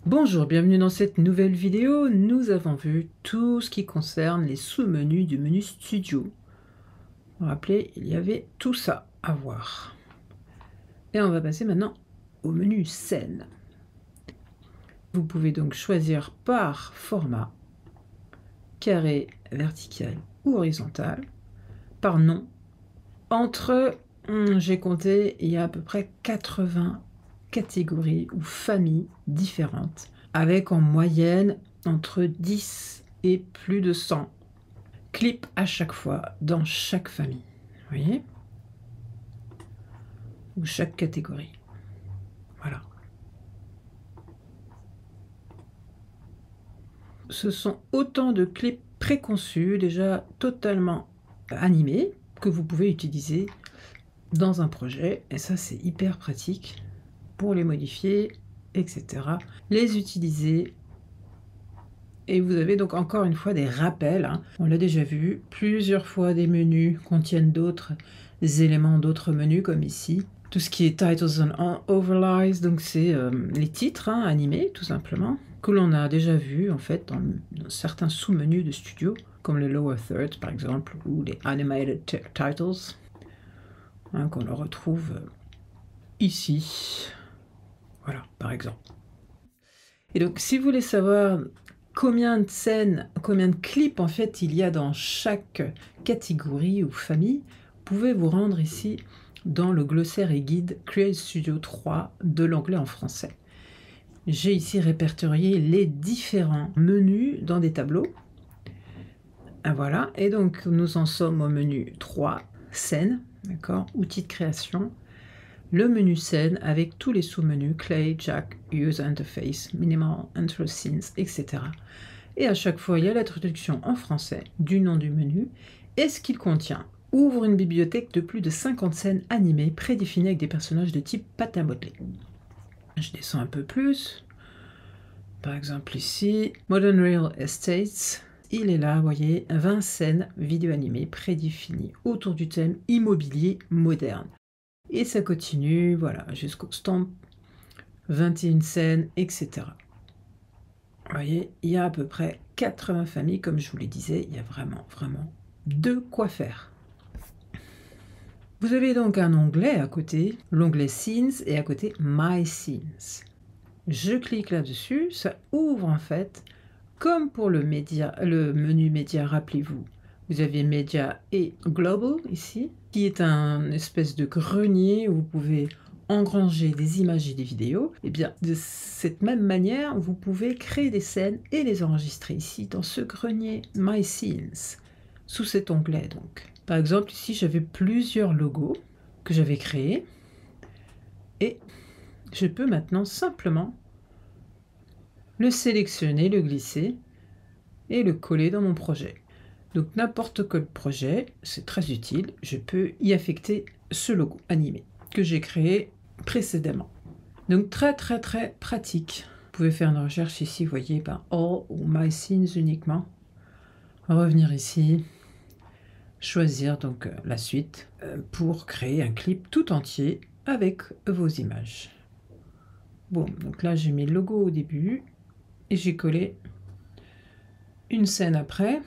Bonjour, bienvenue dans cette nouvelle vidéo. Nous avons vu tout ce qui concerne les sous-menus du menu Studio. Vous vous rappelez, il y avait tout ça à voir. Et on va passer maintenant au menu Scène. Vous pouvez donc choisir par format, carré, vertical ou horizontal, par nom. J'ai compté, il y a à peu près 80 catégories ou familles différentes, avec en moyenne entre 10 et plus de 100 clips à chaque fois dans chaque famille. Vous voyez? Ou chaque catégorie. Voilà. Ce sont autant de clips préconçus, déjà totalement animés, que vous pouvez utiliser dans un projet. Et ça, c'est hyper pratique pour les modifier, etc. Les utiliser. Et vous avez donc encore une fois des rappels, hein. On l'a déjà vu, plusieurs fois des menus contiennent d'autres éléments, d'autres menus, comme ici. Tout ce qui est Titles and Overlays, donc c'est les titres animés, tout simplement, que l'on a déjà vu en fait dans certains sous-menus de studio, comme le Lower Third par exemple, ou les Animated Titles, qu'on le retrouve ici. Voilà, par exemple. Et donc, si vous voulez savoir combien de scènes, combien de clips en fait il y a dans chaque catégorie ou famille, vous pouvez vous rendre ici dans le glossaire et guide Create Studio 3 de l'anglais en français. J'ai ici répertorié les différents menus dans des tableaux. Voilà, et donc nous en sommes au menu 3, scène, d'accord, outils de création. Le menu scène avec tous les sous-menus, Clay, Jack, User Interface, Minimal, Intro Scenes, etc. Et à chaque fois, il y a la traduction en français du nom du menu et ce qu'il contient. Ouvre une bibliothèque de plus de 50 scènes animées prédéfinies avec des personnages de type pâte à modeler. Je descends un peu plus. Par exemple ici, Modern Real Estates. Il est là, vous voyez, 20 scènes vidéo animées prédéfinies autour du thème immobilier moderne. Et ça continue, voilà, jusqu'au stamp, 21 scènes, etc. Vous voyez, il y a à peu près 80 familles, comme je vous le disais, il y a vraiment de quoi faire. Vous avez donc un onglet à côté, l'onglet Scenes, et à côté My Scenes. Je clique là-dessus, ça ouvre en fait, comme pour le menu média, rappelez-vous. Vous avez Média et Global ici, qui est un espèce de grenier où vous pouvez engranger des images et des vidéos. Et bien, de cette même manière, vous pouvez créer des scènes et les enregistrer ici, dans ce grenier My Scenes, sous cet onglet donc. Par exemple, ici, j'avais plusieurs logos que j'avais créés. Et je peux maintenant simplement le sélectionner, le glisser et le coller dans mon projet. Donc n'importe quel projet, c'est très utile, je peux y affecter ce logo animé que j'ai créé précédemment. Donc très pratique. Vous pouvez faire une recherche ici, vous voyez, par All ou My Scenes uniquement. Revenir ici, choisir donc la suite pour créer un clip tout entier avec vos images. Bon, donc là j'ai mis le logo au début et j'ai collé une scène après.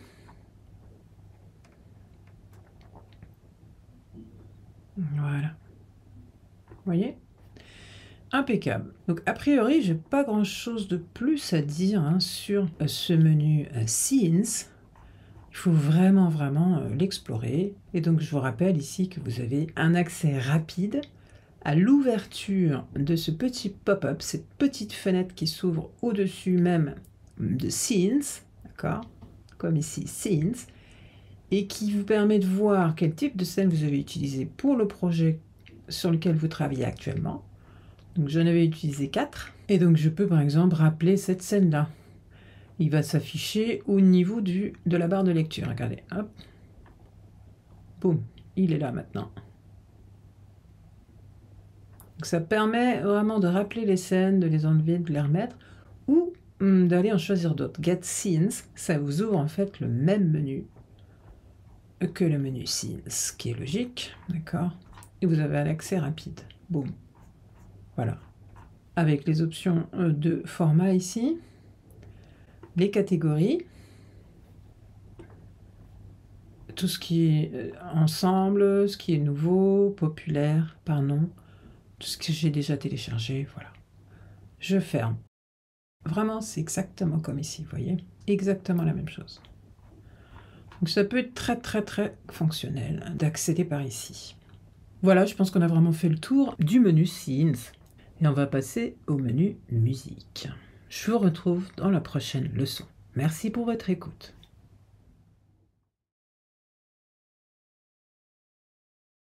Voilà. Vous voyez? Impeccable. Donc a priori, j'ai pas grand chose de plus à dire sur ce menu Scenes. Il faut vraiment l'explorer. Et donc je vous rappelle ici que vous avez un accès rapide à l'ouverture de ce petit pop-up, cette petite fenêtre qui s'ouvre au-dessus même de Scenes, d'accord, comme ici Scenes, et qui vous permet de voir quel type de scène vous avez utilisé pour le projet sur lequel vous travaillez actuellement. Donc j'en avais utilisé 4, et donc je peux par exemple rappeler cette scène-là. Il va s'afficher au niveau de la barre de lecture. Regardez, hop, boum, il est là maintenant. Donc ça permet vraiment de rappeler les scènes, de les enlever, de les remettre, ou d'aller en choisir d'autres. Get Scenes, ça vous ouvre en fait le même menu que le menu Scenes, ce qui est logique, d'accord. Et vous avez un accès rapide. Boum. Voilà. avec les options de format ici, les catégories, tout ce qui est ensemble, ce qui est nouveau, populaire, par nom, tout ce que j'ai déjà téléchargé, voilà. Je ferme. Vraiment, c'est exactement comme ici, vous voyez? Exactement la même chose. Donc ça peut être très très très fonctionnel d'accéder par ici. Voilà, je pense qu'on a vraiment fait le tour du menu Scenes. Et on va passer au menu Musique. Je vous retrouve dans la prochaine leçon. Merci pour votre écoute.